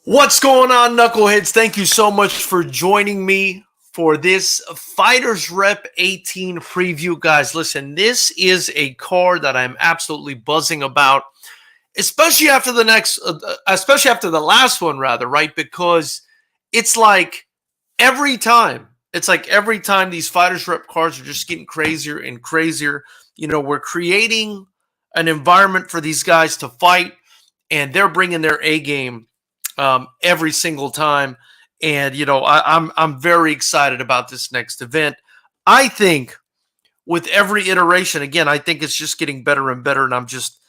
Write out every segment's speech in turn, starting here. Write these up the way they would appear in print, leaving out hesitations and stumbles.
What's going on, knuckleheads? Thank you so much for joining me for this Fighters Rep 18 preview. Guys, listen, this is a card that I'm absolutely buzzing about, especially after the last one, rather, right? Because it's like every time these Fighters Rep cards are just getting crazier and crazier. You know, we're creating an environment for these guys to fight, and they're bringing their A game every single time. And, you know, I'm very excited about this next event. I think with every iteration, again, I think it's just getting better and better. And I'm just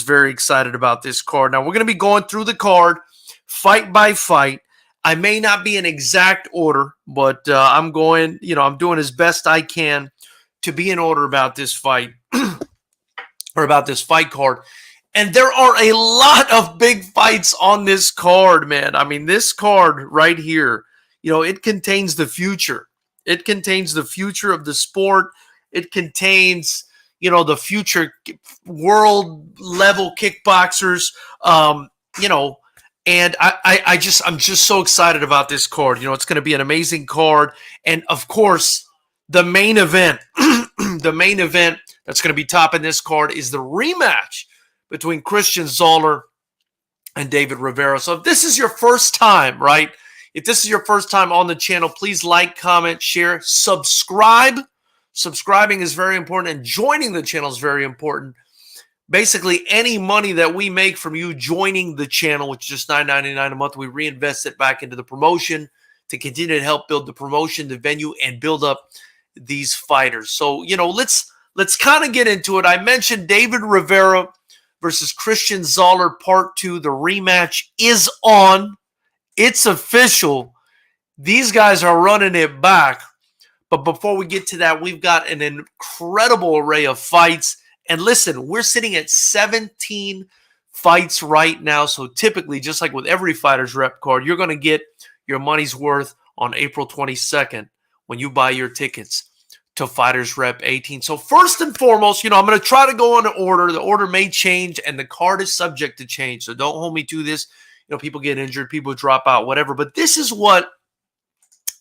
very excited about this card. Now, we're going to be going through the card fight by fight. I may not be in exact order, but I'm doing as best I can to be in order about this fight or about this fight card. And there are a lot of big fights on this card, man. I mean, this card right here, you know, it contains the future. It contains the future of the sport. It contains, you know, the future world level kickboxers, you know, and I'm just so excited about this card. You know, it's going to be an amazing card. And of course, the main event, the main event that's going to be topping this card is the rematch between Christian Zoller and David Rivera. So if this is your first time, right? If this is your first time on the channel, please like, comment, share, subscribe. Subscribing is very important, and joining the channel is very important. Basically, any money that we make from you joining the channel, which is just $9.99 a month, we reinvest it back into the promotion to continue to help build the promotion, the venue, and build up these fighters. So, you know, let's kind of get into it. I mentioned David Rivera versus Christian Zoller Part 2. The rematch is on. It's official. These guys are running it back. But before we get to that, we've got an incredible array of fights. And listen, we're sitting at 17 fights right now. So typically, just like with every Fighters Rep card, you're going to get your money's worth on April 22nd when you buy your tickets to Fighters Rep 18. So first and foremost, you know, I'm going to try to go in order. The order may change, and the card is subject to change. So don't hold me to this. You know, people get injured, people drop out, whatever. But this is what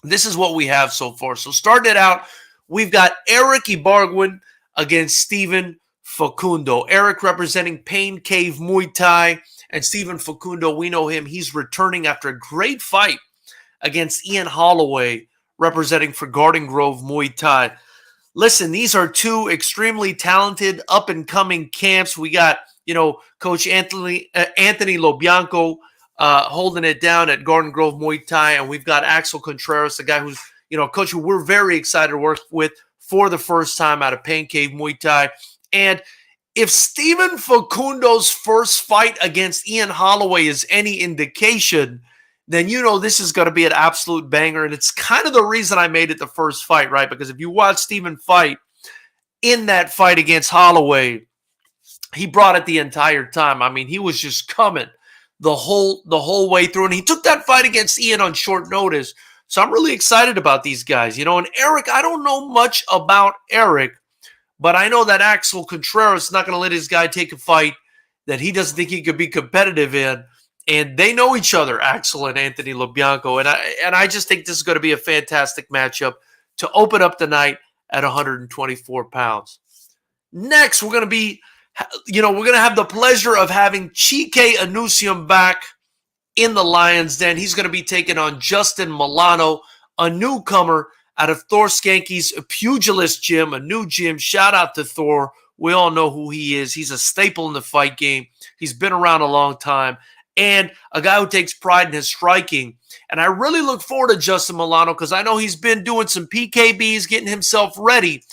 we have so far. So starting it out, we've got Eric Ibarra against Stephen Facundo. Eric representing Pain Cave Muay Thai, and Stephen Facundo, we know him. He's returning after a great fight against Ian Holloway, representing for Garden Grove Muay Thai. Listen, these are two extremely talented, up-and-coming camps. We got, you know, Coach Anthony Lobianco holding it down at Garden Grove Muay Thai, and we've got Axel Contreras, a guy who's, you know, coach who we're very excited to work with for the first time out of Pain Cave Muay Thai. And if Stephen Facundo's first fight against Ian Holloway is any indication, then you know this is going to be an absolute banger. And it's kind of the reason I made it the first fight, right? Because if you watch Stephen fight, in that fight against Holloway, he brought it the entire time. I mean, he was just coming the whole way through. And he took that fight against Ian on short notice. So I'm really excited about these guys. You know, and Eric, I don't know much about Eric, but I know that Axel Contreras is not going to let his guy take a fight that he doesn't think he could be competitive in. And they know each other, Axel and Anthony Lobianco. And I just think this is going to be a fantastic matchup to open up the night at 124 pounds. Next, we're going to have the pleasure of having Chike Anusium back in the Lions Den. He's going to be taking on Justin Milano, a newcomer out of Thor Skanke's Pugilist Gym, a new gym. Shout out to Thor. We all know who he is. He's a staple in the fight game. He's been around a long time, and a guy who takes pride in his striking. And I really look forward to Justin Milano because I know he's been doing some PKBs, getting himself ready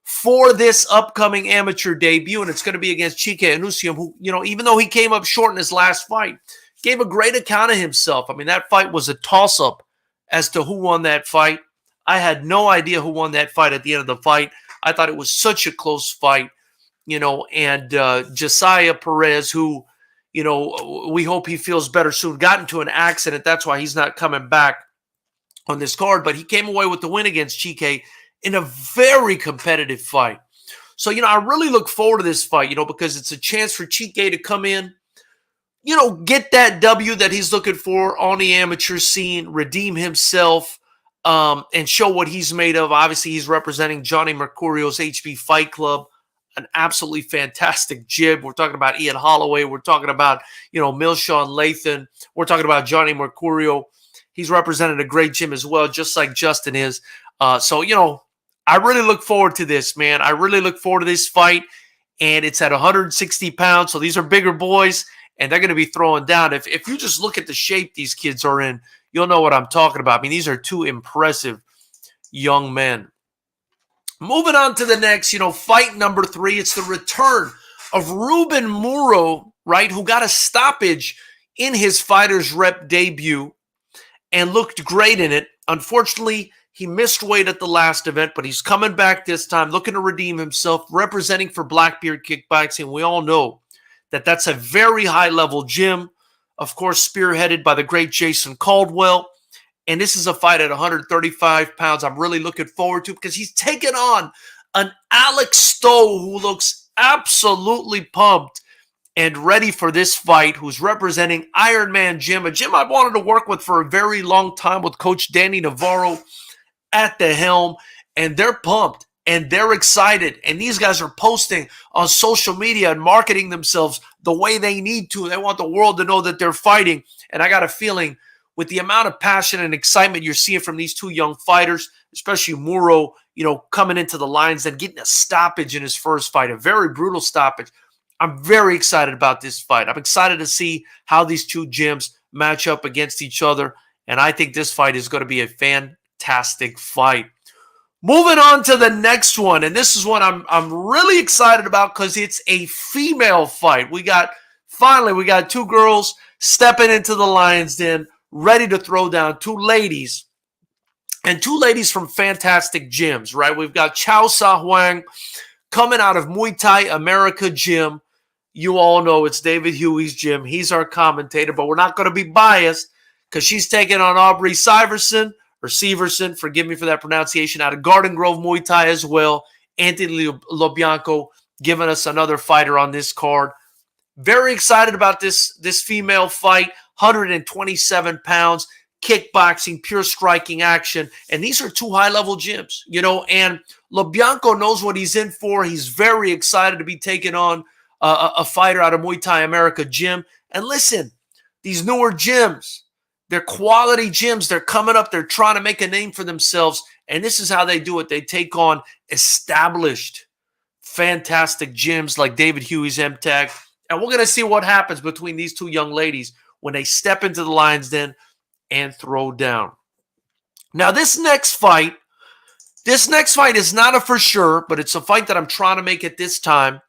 for this upcoming amateur debut, and it's going to be against Chike Anusium, who, you know, even though he came up short in his last fight, gave a great account of himself. I mean, that fight was a toss-up as to who won that fight. I had no idea who won that fight at the end of the fight. I thought it was such a close fight, you know, and Josiah Perez, who, you know, we hope he feels better soon, got into an accident. That's why he's not coming back on this card, but he came away with the win against Chike in a very competitive fight. So, you know, I really look forward to this fight, you know, because it's a chance for Chike to come in, get that W that he's looking for on the amateur scene, redeem himself, and show what he's made of. Obviously, he's representing Johnny Mercurio's HB Fight Club, an absolutely fantastic jib. We're talking about Ian Holloway. We're talking about, Milshawn Lathan. We're talking about Johnny Mercurio. He's represented a great gym as well, just like Justin is. So, I really look forward to this, man. I really look forward to this fight, and it's at 160 pounds, so these are bigger boys, and they're going to be throwing down. If you just look at the shape these kids are in, you'll know what I'm talking about. I mean, these are two impressive young men. Moving on to the next, fight number 3. It's the return of Reuben Morrow, right, who got a stoppage in his FightersRep debut and looked great in it. Unfortunately, he missed weight at the last event, but he's coming back this time, looking to redeem himself, representing for Blackbeard Kickboxing. We all know that that's a very high-level gym, of course, spearheaded by the great Jason Caldwell. And this is a fight at 135 pounds I'm really looking forward to, because he's taken on an Alex Stowe who looks absolutely pumped and ready for this fight, who's representing Iron Man Gym, a gym I've wanted to work with for a very long time, with Coach Danny Navarro at the helm. And they're pumped and they're excited. And these guys are posting on social media and marketing themselves the way they need to. They want the world to know that they're fighting. And I got a feeling, with the amount of passion and excitement you're seeing from these two young fighters, especially Morrow, coming into the lines and getting a stoppage in his first fight, a very brutal stoppage. I'm very excited about this fight. I'm excited to see how these two gyms match up against each other, and I think this fight is going to be a fantastic fight. Moving on to the next one, and this is one I'm really excited about, because it's a female fight. We got two girls stepping into the lion's den, ready to throw down. Two ladies from fantastic gyms, right? We've got Chao Shuang coming out of Muay Thai America Gym. You all know it's David Huey's gym. He's our commentator, but we're not going to be biased, because she's taking on Aubry Severson, forgive me for that pronunciation, out of Garden Grove Muay Thai as well. Anthony Lobianco giving us another fighter on this card. Very excited about this female fight. 127 pounds, kickboxing, pure striking action. And these are two high-level gyms, and Lobianco knows what he's in for. He's very excited to be taking on a fighter out of Muay Thai America Gym. And listen, these newer gyms, they're quality gyms. They're coming up. They're trying to make a name for themselves. And this is how they do it. They take on established, fantastic gyms like David Huey's MTAG. And we're going to see what happens between these two young ladies when they step into the lion's den and throw down. Now, this next fight is not a for sure, but it's a fight that I'm trying to make at this time.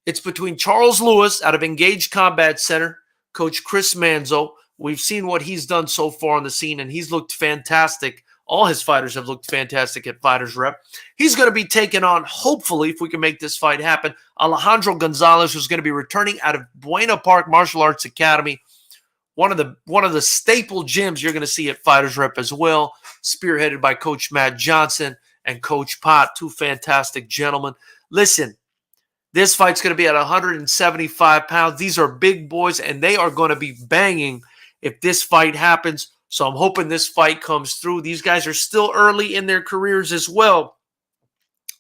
It's between Charles Lewis out of Engaged Combat Center, Coach Chris Manzo. We've seen what he's done so far on the scene, and he's looked fantastic. All his fighters have looked fantastic at FightersRep. He's going to be taking on, hopefully, if we can make this fight happen, Alejandro Gonzalez, who's going to be returning out of Buena Park Martial Arts Academy. One of the staple gyms you're going to see at FightersRep as well, spearheaded by Coach Matt Johnson and Coach Pot, two fantastic gentlemen. Listen, this fight's going to be at 175 pounds. These are big boys, and they are going to be banging if this fight happens. So I'm hoping this fight comes through. These guys are still early in their careers as well,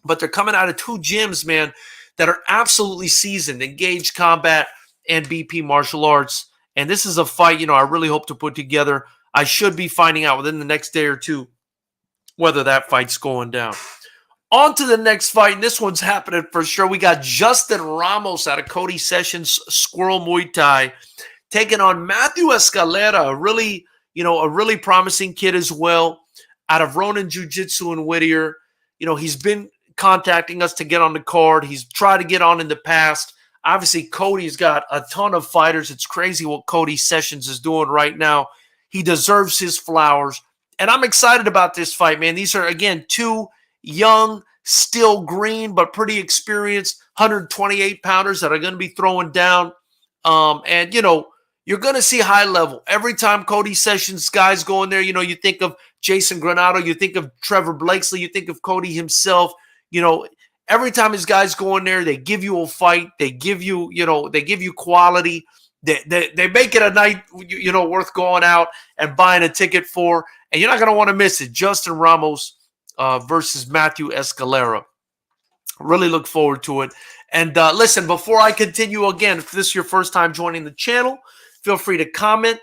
but they're coming out of two gyms, man, that are absolutely seasoned, Engaged Combat and BP Martial Arts. And this is a fight, I really hope to put together. I should be finding out within the next day or two whether that fight's going down. On to the next fight, and this one's happening for sure. We got Justin Ramos out of Cody Sessions Squirrel Muay Thai taking on Matthew Escalera, a really promising kid as well, out of Ronin Jiu-Jitsu in Whittier. He's been contacting us to get on the card. He's tried to get on in the past. Obviously, Cody's got a ton of fighters. It's crazy what Cody Sessions is doing right now. He deserves his flowers. And I'm excited about this fight, man. These are, again, two young, still green, but pretty experienced 128-pounders that are going to be throwing down. You're going to see high level. Every time Cody Sessions guys go in there, you think of Jason Granado, you think of Trevor Blakesley, you think of Cody himself. Every time his guys go in there, they give you a fight. They give you quality. They make it a night, worth going out and buying a ticket for, and you're not going to want to miss it. Justin Ramos versus Matthew Escalera. Really look forward to it. And listen, before I continue, again, if this is your first time joining the channel, feel free to comment.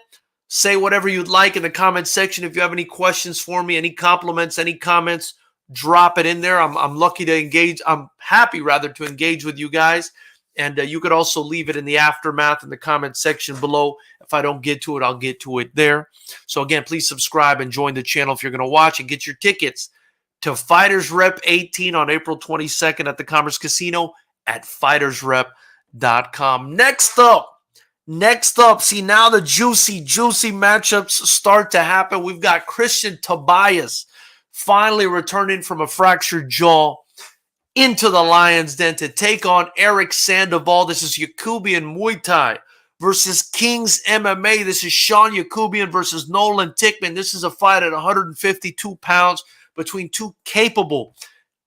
Say whatever you'd like in the comment section. If you have any questions for me, any compliments, any comments, drop it in there. I'm lucky to engage. I'm happy, rather, to engage with you guys. And you could also leave it in the aftermath in the comment section below. If I don't get to it, I'll get to it there. So, again, please subscribe and join the channel if you're going to watch, and get your tickets to FightersRep 18 on April 22nd at the Commerce Casino at FightersRep.com. Next up, see, now the juicy matchups start to happen. We've got Christian Tobias finally returning from a fractured jaw into the Lion's Den to take on Eric Sandoval. This is Yakubian Muay Thai versus King's MMA. This is Sean Yakubian versus Nolan Tickman. This is a fight at 152 pounds between two capable,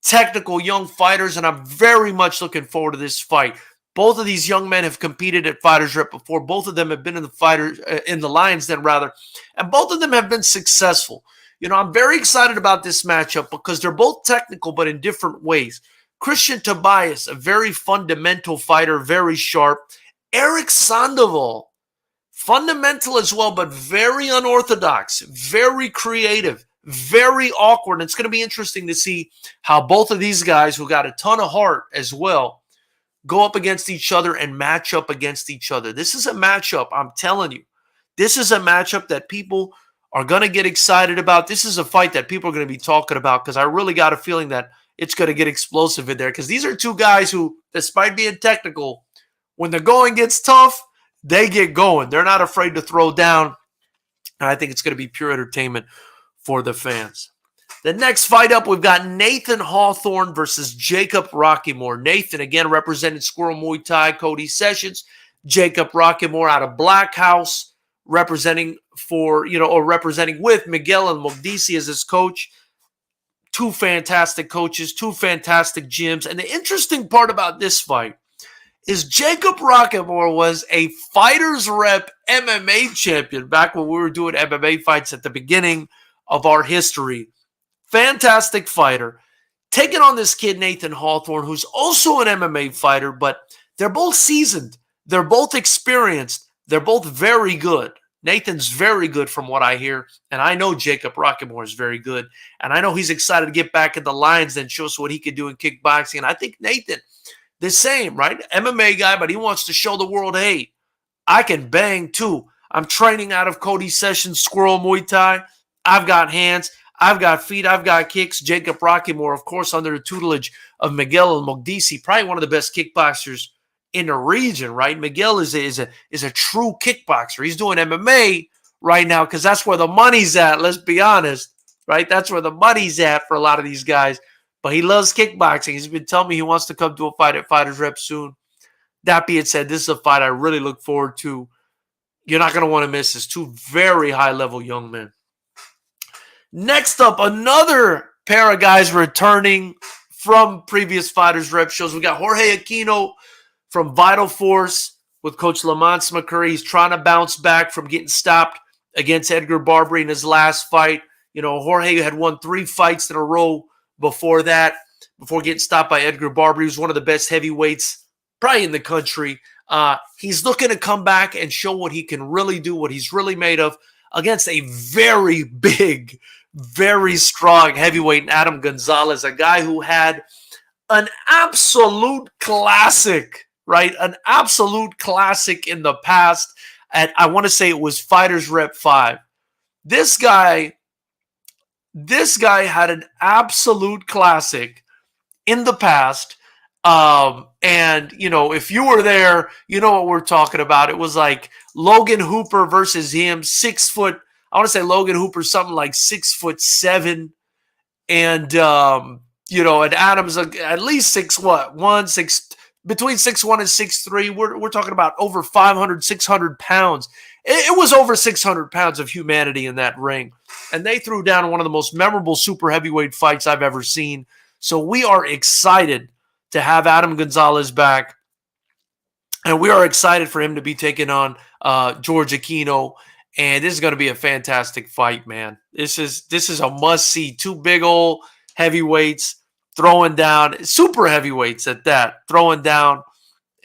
technical young fighters, and I'm very much looking forward to this fight. Both of these young men have competed at FightersRep before. Both of them have been in the Lion's Den, rather, and both of them have been successful. I'm very excited about this matchup because they're both technical, but in different ways. Christian Tobias, a very fundamental fighter, very sharp. Eric Sandoval, fundamental as well, but very unorthodox, very creative, very awkward. And it's going to be interesting to see how both of these guys, who got a ton of heart as well, go up against each other and match up against each other. This is a matchup, I'm telling you. This is a matchup that people are going to get excited about. This is a fight that people are going to be talking about because I really got a feeling that it's going to get explosive in there, because these are two guys who, despite being technical, when the going gets tough, they get going. They're not afraid to throw down, and I think it's going to be pure entertainment for the fans. The next fight up, we've got Nathan Hawthorne versus Jacob Rocketmore. Nathan, again, representing Squirrel Muay Thai, Cody Sessions. Jacob Rocketmore out of Black House, representing with Miguel and Mogdisi as his coach. Two fantastic coaches, two fantastic gyms. And the interesting part about this fight is Jacob Rocketmore was a FightersRep MMA champion back when we were doing MMA fights at the beginning of our history. Fantastic fighter. Taking on this kid, Nathan Hawthorne, who's also an MMA fighter, but they're both seasoned. They're both experienced. They're both very good. Nathan's very good from what I hear, and I know Jacob Rocketmore is very good, and I know he's excited to get back in the Lions and show us what he could do in kickboxing, and I think Nathan, the same, right? MMA guy, but he wants to show the world, hey, I can bang too. I'm training out of Cody Sessions' Squirrel Muay Thai. I've got hands. I've got feet. I've got kicks. Jacob Rocketmore, of course, under the tutelage of Miguel and Mogdisi, probably one of the best kickboxers in the region, right? Miguel is a true kickboxer. He's doing MMA right now because that's where the money's at. Let's be honest, right? That's where the money's at for a lot of these guys. But he loves kickboxing. He's been telling me he wants to come to a fight at FightersRep soon. That being said, this is a fight I really look forward to. You're not going to want to miss this. Two very high-level young men. Next up, another pair of guys returning from previous FightersRep shows. We got Jorge Aquino from Vital Force with Coach Lamont McCurry. He's trying to bounce back from getting stopped against Edgar Barbary in his last fight. Jorge had won 3 fights in a row before that, before getting stopped by Edgar Barbary. He was one of the best heavyweights probably in the country. He's looking to come back and show what he can really do, what he's really made of, against a very big, very strong heavyweight, Adam Gonzalez, a guy who had an absolute classic, right? An absolute classic in the past. And I want to say it was FightersRep 5. This guy had an absolute classic in the past. And, if you were there, you know what we're talking about. It was like Logan Hooper versus him, 6 foot. I want to say Logan Hooper's something like 6'7", and and Adams at least between 6'1" and 6'3". We're talking about over 500, 600 pounds. It was over 600 pounds of humanity in that ring, and they threw down one of the most memorable super heavyweight fights I've ever seen. So we are excited to have Adam Gonzalez back. And we are excited for him to be taking on George Aquino. And this is going to be a fantastic fight, man. This is a must-see. Two big old heavyweights throwing down, super heavyweights at that, throwing down.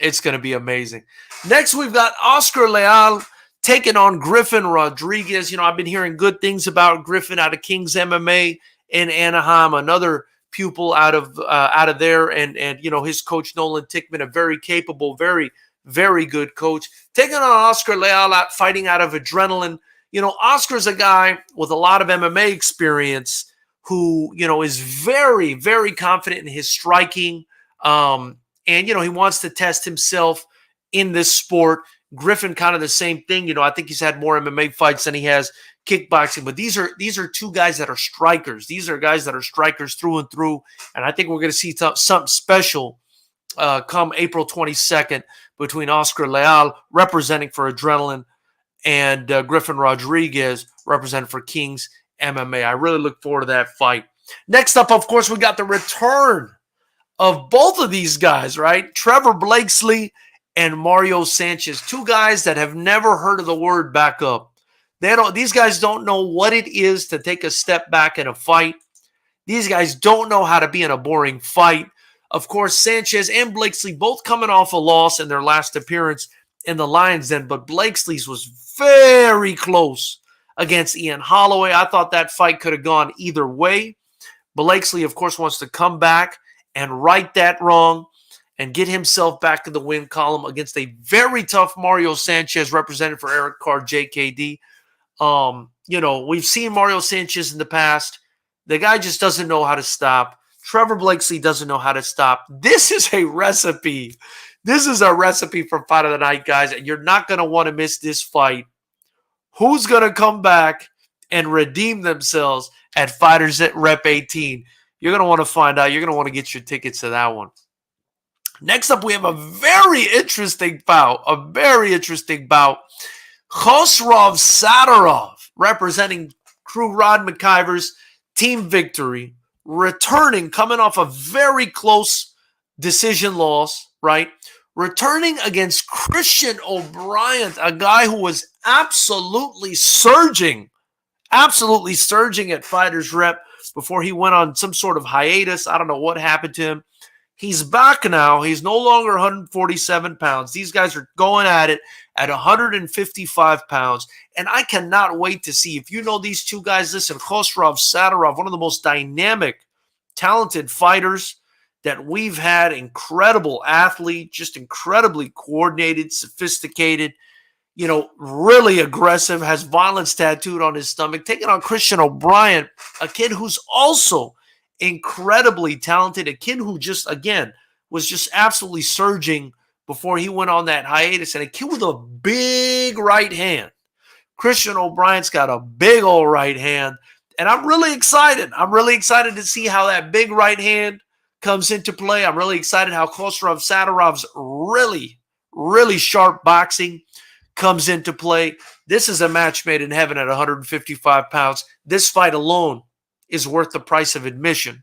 It's going to be amazing. Next, we've got Oscar Leal taking on Griffin Rodriguez. You know, I've been hearing good things about Griffin out of King's MMA in Anaheim, another pupil out of there, and you know, his coach Nolan Tickman, a very capable, very good coach. Taking on Oscar Leal, fighting out of adrenaline. You know, Oscar's a guy with a lot of MMA experience who, you know, is very confident in his striking. And, you know, he wants to test himself in this sport. Griffin, kind of the same thing. You know, I think he's had more MMA fights than he has kickboxing. But these are two guys that are strikers. These are guys that are strikers through and through. And I think we're going to see something special come April 22nd between Oscar Leal, representing for Adrenaline, and Griffin Rodriguez, representing for King's MMA. I really look forward to that fight. Next up, of course, we got the return of both of these guys, right? Trevor Blakesley and Mario Sanchez, two guys that have never heard of the word back up. These guys don't know what it is to take a step back in a fight. These guys don't know how to be in a boring fight. Of course, Sanchez and Blakesley both coming off a loss in their last appearance in the Lions Den, but Blakesley's was very close against Ian Holloway. I thought that fight could have gone either way. Blakesley, of course, wants to come back and right that wrong and get himself back in the win column against a very tough Mario Sanchez, represented for Eric Carr, JKD. You know, we've seen Mario Sanchez in the past. The guy just doesn't know how to stop. Trevor Blakesley doesn't know how to stop. This is a recipe. This is a recipe for Fight of the Night, guys, and you're not going to want to miss this fight. Who's going to come back and redeem themselves at FightersRep 18? You're going to want to find out. You're going to want to get your tickets to that one. Next up, we have a very interesting bout. Khosrov Sadarov, representing Crew Rod McIver's team victory, returning, coming off a very close decision loss, right? Returning against Christian O'Brien, a guy who was absolutely surging at FightersRep before he went on some sort of hiatus. I don't know what happened to him. He's back now. He's no longer 147 pounds. These guys are going at it at 155 pounds. And I cannot wait to see, if you know these two guys, listen, Khosrov Sadarov, one of the most dynamic, talented fighters that we've had, incredible athlete, just incredibly coordinated, sophisticated, you know, really aggressive, has violence tattooed on his stomach, taking on Christian O'Brien, a kid who's also incredibly talented, a kid who just, again, was just absolutely surging before he went on that hiatus, and a kid with a big right hand. Christian O'Brien's got a big old right hand, and I'm really excited. I'm really excited to see how that big right hand comes into play. I'm really excited how Khosrov Sadarov's really sharp boxing comes into play. This is a match made in heaven at 155 pounds. This fight alone is worth the price of admission.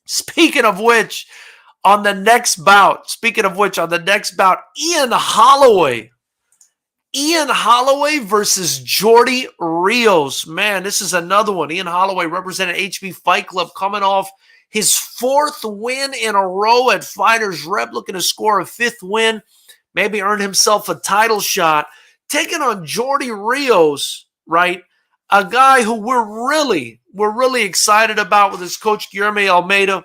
Speaking of which, on the next bout, Ian Holloway versus Jordi Rios. Man, this is another one. Ian Holloway, representing HB Fight Club, coming off his 4th win in a row at FightersRep, looking to score a 5th win, maybe earn himself a title shot, taking on Jordi Rios, right? A guy who we're really excited about with his coach, Guilherme Almeida.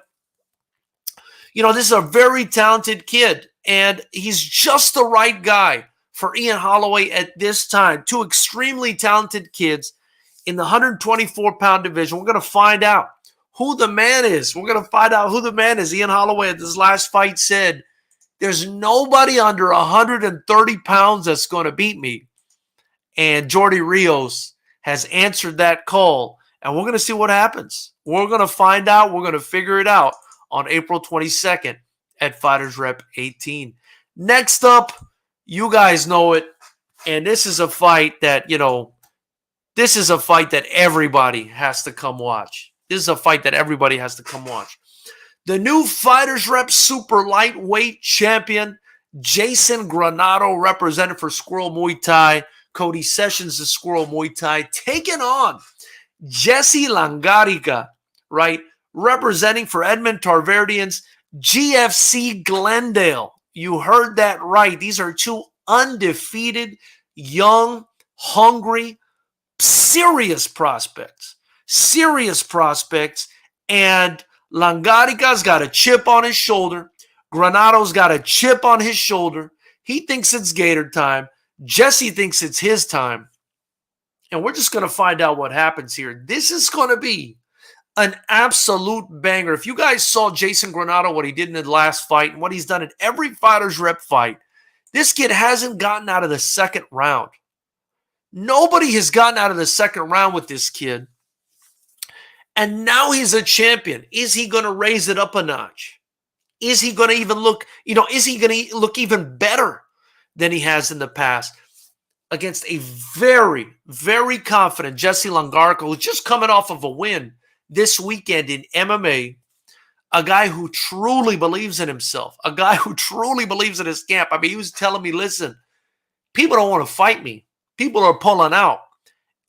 You know, this is a very talented kid, and he's just the right guy for Ian Holloway at this time. Two extremely talented kids in the 124-pound division. We're going to find out who the man is. Ian Holloway at this last fight said, there's nobody under 130 pounds that's going to beat me. And Jordi Rios has answered that call, and we're going to see what happens. We're going to find out. We're going to figure it out on April 22nd at FightersRep 18. Next up, you guys know it, and this is a fight that, everybody has to come watch. The new FightersRep super lightweight champion, Jason Granado, represented for Squirrel Muay Thai. Cody Sessions, the Squirrel Muay Thai, taking on Jesse Langarica, right? Representing for Edmond Tarverdians, GFC Glendale. You heard that right. These are two undefeated, young, hungry, serious prospects. Serious prospects. And Langarica's got a chip on his shoulder. Granado's got a chip on his shoulder. He thinks it's Gator time. Jesse thinks it's his time. And we're just going to find out what happens here. This is going to be an absolute banger. If you guys saw Jason Granado, what he did in the last fight, and what he's done in every Fighters Rep fight, this kid hasn't gotten out of the second round. Nobody has gotten out of the second round with this kid. And now he's a champion. Is he going to raise it up a notch? Is he going to even look, is he going to look even better than he has in the past against a very, very confident Jesse Langarica, who's just coming off of a win this weekend in MMA, a guy who truly believes in himself, a guy who truly believes in his camp. I mean, he was telling me, listen, people don't want to fight me. People are pulling out.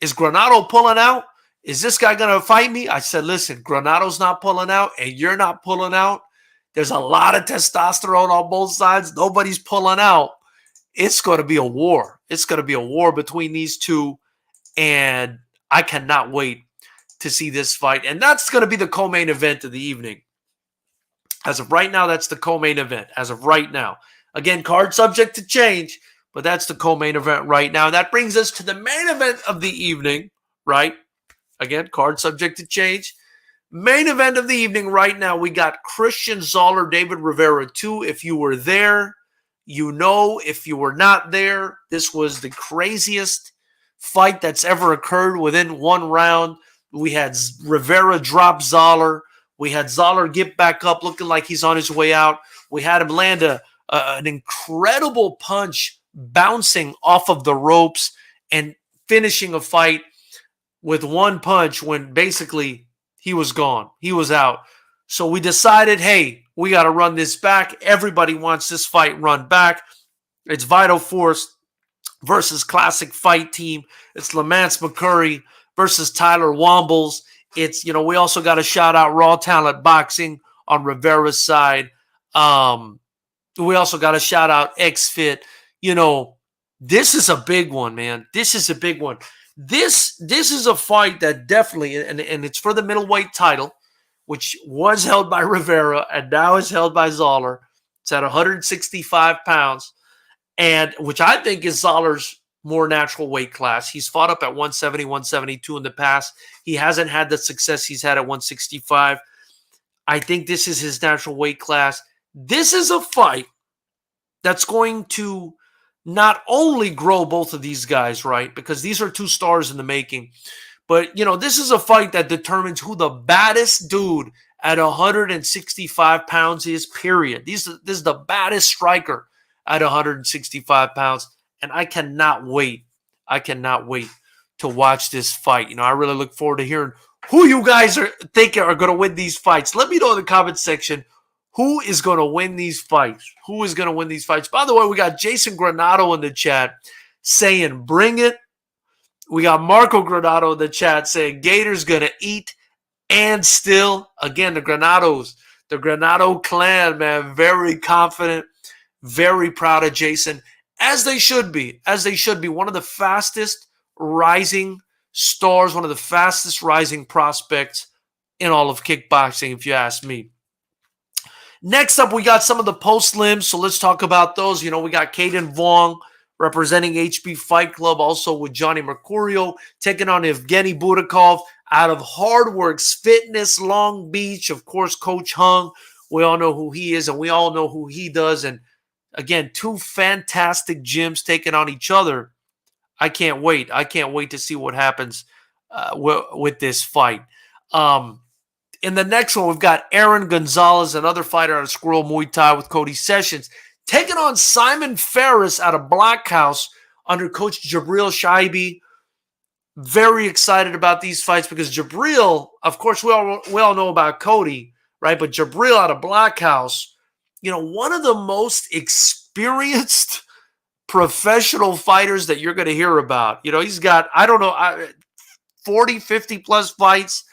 Is Granado pulling out? Is this guy going to fight me? I said, listen, Granado's not pulling out and you're not pulling out. There's a lot of testosterone on both sides. Nobody's pulling out. It's going to be a war. It's going to be a war between these two, and I cannot wait to see this fight. And that's going to be the co-main event of the evening. As of right now, that's the co-main event. As of right now. Again, card subject to change, but that's the co-main event right now. And that brings us to the main event of the evening, right? Again, card subject to change. Main event of the evening right now, we got Christian Zoller, David Rivera 2. If you were there, you know. If you were not there, this was the craziest fight that's ever occurred within one round. We had Rivera drop Zoller. We had Zoller get back up looking like he's on his way out. We had him land an incredible punch bouncing off of the ropes and finishing a fight with one punch when basically he was gone. He was out. So we decided, hey, we got to run this back. Everybody wants this fight run back. It's Vital Force versus Classic Fight Team. It's Lamance McCurry versus Tyler Wombles. It's, we also got to shout out Raw Talent Boxing on Rivera's side. We also got to shout out XFit. This is a big one, man. This is a big one. This is a fight that definitely, and it's for the middleweight title, which was held by Rivera and now is held by Zoller. It's at 165 pounds, and which I think is Zoller's more natural weight class. He's fought up at 170, 172 in the past. He hasn't had the success he's had at 165. I think this is his natural weight class. This is a fight that's going to not only grow both of these guys, right? Because these are two stars in the making. But, this is a fight that determines who the baddest dude at 165 pounds is, period. This is the baddest striker at 165 pounds. And I cannot wait. I cannot wait to watch this fight. I really look forward to hearing who you guys are thinking are going to win these fights. Let me know in the comment section who is going to win these fights. Who is going to win these fights? By the way, we got Jason Granado in the chat saying, bring it. We got Marco Granado in the chat saying, Gator's going to eat and still. Again, the Granado clan, man, very confident, very proud of Jason. As they should be. One of the fastest rising stars, one of the fastest rising prospects in all of kickboxing, if you ask me. Next up, we got some of the post-limbs, so let's talk about those. We got Caden Vaughn representing HB Fight Club, also with Johnny Mercurio, taking on Evgeny Budakov out of Hardworks Fitness, Long Beach. Of course, Coach Hung, we all know who he is, and we all know who he does. And again, two fantastic gyms taking on each other. I can't wait. I can't wait to see what happens with this fight. In the next one, we've got Aaron Gonzalez, another fighter out of Squirrel Muay Thai with Cody Sessions, taking on Simon Ferris out of Black House under Coach Jabril Shaibi. Very excited about these fights because Jabril, of course, we all know about Cody, right? But Jabril out of Black House, one of the most experienced experienced professional fighters that you're going to hear about. You know, he's got, I don't know, 40, 50 plus fights,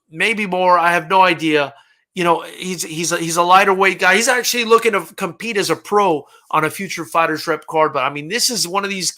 maybe more. I have no idea. You know, he's a lighter weight guy. He's actually looking to compete as a pro on a future Fighters Rep card. But I mean, this is one of these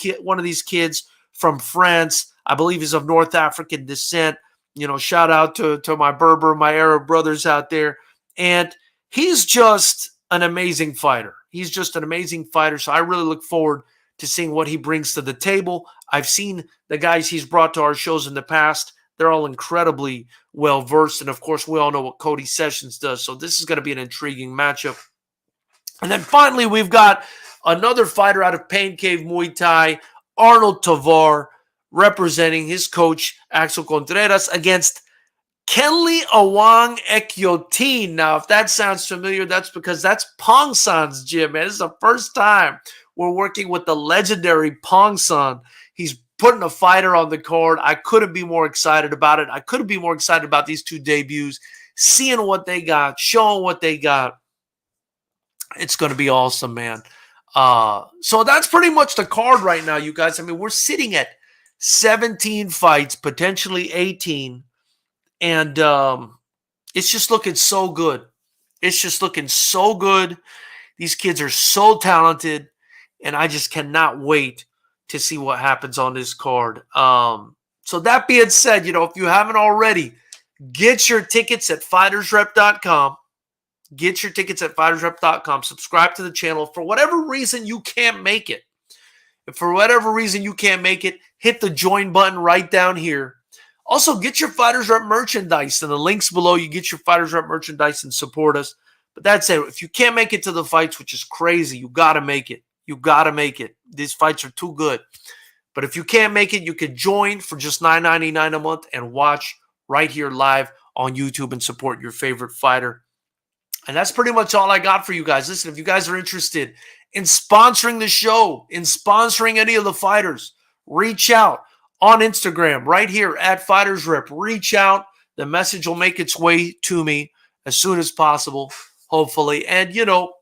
kids from France. I believe he's of North African descent. You know, shout out to my Berber, my Arab brothers out there. And he's just an amazing fighter. He's just an amazing fighter. So I really look forward to seeing what he brings to the table. I've seen the guys he's brought to our shows in the past. They're all incredibly well-versed. And, of course, we all know what Cody Sessions does. So this is going to be an intriguing matchup. And then finally, we've got another fighter out of Pain Cave Muay Thai, Arnold Tovar, representing his coach, Axel Contreras, against Kenley Awang Ekyotin. Now, if that sounds familiar, that's because that's Pong San's gym, man. This is the first time we're working with the legendary Pong San. He's putting a fighter on the card. I couldn't be more excited about it. I couldn't be more excited about these two debuts, seeing what they got, showing what they got. It's going to be awesome, man. So that's pretty much the card right now, you guys. I mean, we're sitting at 17 fights, potentially 18. And it's just looking so good. It's just looking so good. These kids are so talented. And I just cannot wait to see what happens on this card. So that being said, you know, if you haven't already, get your tickets at FightersRep.com. Get your tickets at FightersRep.com. Subscribe to the channel. For whatever reason you can't make it, if for whatever reason you can't make it, hit the join button right down here. Also, get your Fighters Rep merchandise in the links below. You get your Fighters Rep merchandise and support us. But that's it. If you can't make it to the fights, which is crazy, you got to make it. You got to make it. These fights are too good. But if you can't make it, you can join for just $9.99 a month and watch right here live on YouTube and support your favorite fighter. And that's pretty much all I got for you guys. Listen, if you guys are interested in sponsoring the show, in sponsoring any of the fighters, reach out on Instagram right here at FightersRep. Reach out. The message will make its way to me as soon as possible, hopefully. And, you know,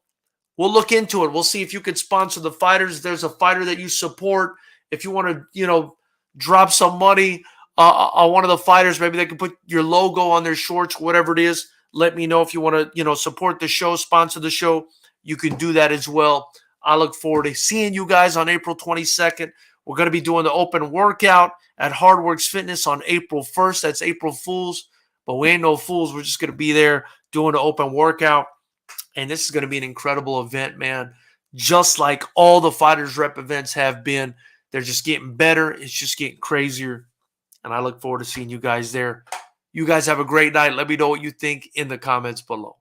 we'll look into it. We'll see if you could sponsor the fighters. If there's a fighter that you support, if you want to, you know, drop some money on one of the fighters, maybe they can put your logo on their shorts, whatever it is. Let me know if you want to, you know, support the show, sponsor the show. You can do that as well. I look forward to seeing you guys on April 22nd. We're going to be doing the open workout at Hardworks Fitness on April 1st. That's April Fools. But we ain't no fools. We're just going to be there doing the open workout. And this is going to be an incredible event, man. Just like all the Fighters Rep events have been. They're just getting better. It's just getting crazier. And I look forward to seeing you guys there. You guys have a great night. Let me know what you think in the comments below.